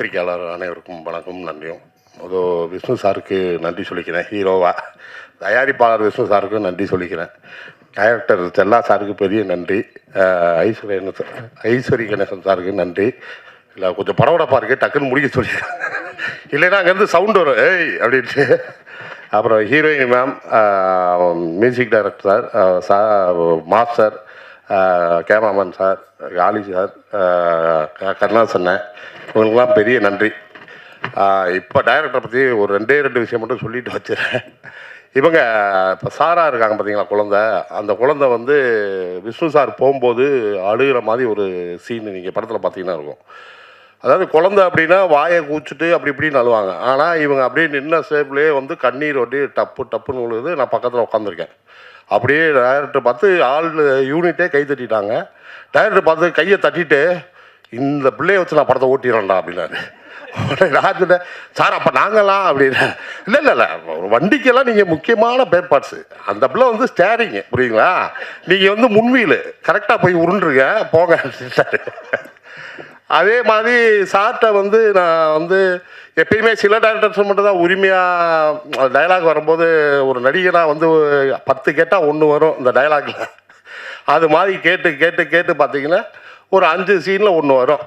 பத்திரிகையாளர் அனைவருக்கும் வணக்கம், நன்றியும். விஷ்ணு சாருக்கு நன்றி சொல்லிக்கிறேன். ஹீரோவா தயாரிப்பாளர் விஷ்ணு சாருக்கும் நன்றி சொல்லிக்கிறேன். டைரக்டர் செல்லா சாருக்கு பெரிய நன்றி. ஐஸ்வரி கணேசன் சாருக்கு நன்றி. இல்லை கொஞ்சம் படபடப்பாக இருக்குது, டக்குன்னு முடிக்க சொல்லிக்கிறேன். இல்லைன்னா அங்கேருந்து சவுண்டு வரும் ஏய் அப்படின்ட்டு. அப்புறம் heroine ma'am, music director sir, master, cameraman sir, காலி சார், கருணாசண்ணன், இவங்களுக்குலாம் பெரிய நன்றி. இப்போ டைரக்டரை பற்றி ஒரு ரெண்டு விஷயம் மட்டும் சொல்லிட்டு வச்சுறேன். இவங்க இப்போ சாரா இருக்காங்க பார்த்தீங்களா, குழந்தை. அந்த குழந்தை வந்து விஷ்ணு சார் போகும்போது அழுகிற மாதிரி ஒரு சீன் நீங்கள் படத்தில் பார்த்தீங்கன்னா இருக்கும். அதாவது குழந்தை அப்படின்னா வாயை கூச்சிட்டு அப்படி இப்படின்னு அழுவாங்க. ஆனால் இவங்க அப்படியே நின்ன ஷேப்லேயே வந்து கண்ணீர் அப்படியே டப்புன்னு விழுது. நான் பக்கத்தில் உட்காந்துருக்கேன். அப்படியே டைரக்டர் பார்த்து ஆள் யூனிட்டே கை தட்டிட்டாங்க. டைரக்டர் பார்த்து கையை தட்டிட்டு, இந்த பிள்ளையை வச்சு நான் படத்தை ஓட்டிடுறேன்டா அப்படின்னாரு. நான் சொன்னேன், சார் அப்போ நாங்களாம் அப்படின்னு. இல்லை வண்டிக்கெல்லாம் நீங்கள் முக்கியமான பேர் பார்ட்ஸு. அந்த பிள்ளை வந்து ஸ்டேரிங்கு, புரியுங்களா? நீங்கள் வந்து முன்வீல் கரெக்டாக போய் உருண்டுருங்க போங்க சார். அதே மாதிரி சார்கிட்ட வந்து நான் வந்து எப்பயுமே சில டைரக்டர்ஸ் மட்டும் தான் உரிமையாக டைலாக் வரும்போது, ஒரு நடிகனாக வந்து 10 கேட்டால் 1 வரும் இந்த டைலாகில். அது மாதிரி கேட்டு பார்த்தீங்கன்னா ஒரு 5 சீனில் 1 வரும்.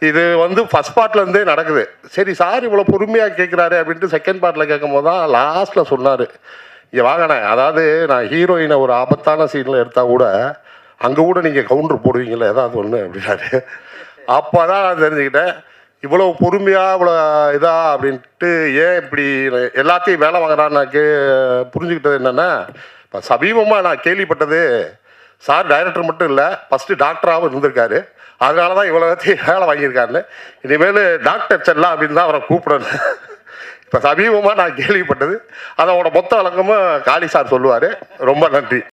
இது வந்து ஃபஸ்ட் பார்ட்லேருந்தே நடக்குது. சரி சார் இவ்வளோ பொறுமையாக கேட்குறாரு அப்படின்ட்டு செகண்ட் பார்ட்டில் கேட்கும் போது தான் லாஸ்ட்டில் சொன்னார், இங்கே வாங்கினே, அதாவது நான் ஹீரோயினை ஒரு ஆபத்தான சீனில் எடுத்தால் கூட அங்கே கூட நீங்கள் கவுண்டர் போடுவீங்களே ஏதாவது ஒன்று அப்படின்னாரு. அப்போ தான் நான் தெரிஞ்சுக்கிட்டேன், இவ்வளோ பொறுமையாக இவ்வளோ இதாக அப்படின்ட்டு. ஏன் இப்படி எல்லாத்தையும் வேலை வாங்குறான்னு நான் புரிஞ்சுக்கிட்டது என்னென்னா, இப்போ சமீபமாக நான் கேள்விப்பட்டது, சார் டைரக்டர் மட்டும் இல்லை, ஃபஸ்ட்டு டாக்டராகவும் இருந்திருக்காரு. அதனால தான் இவ்வளோ வேலை வாங்கியிருக்காருன்னு. இனிமேல் டாக்டர் செல்லா அப்படின்னு தான் அவரை கூப்பிடணும். இப்போ சமீபமாக நான் கேள்விப்பட்டது. அதோட மொத்த விளக்கமும் காளி சார் சொல்லுவார். ரொம்ப நன்றி.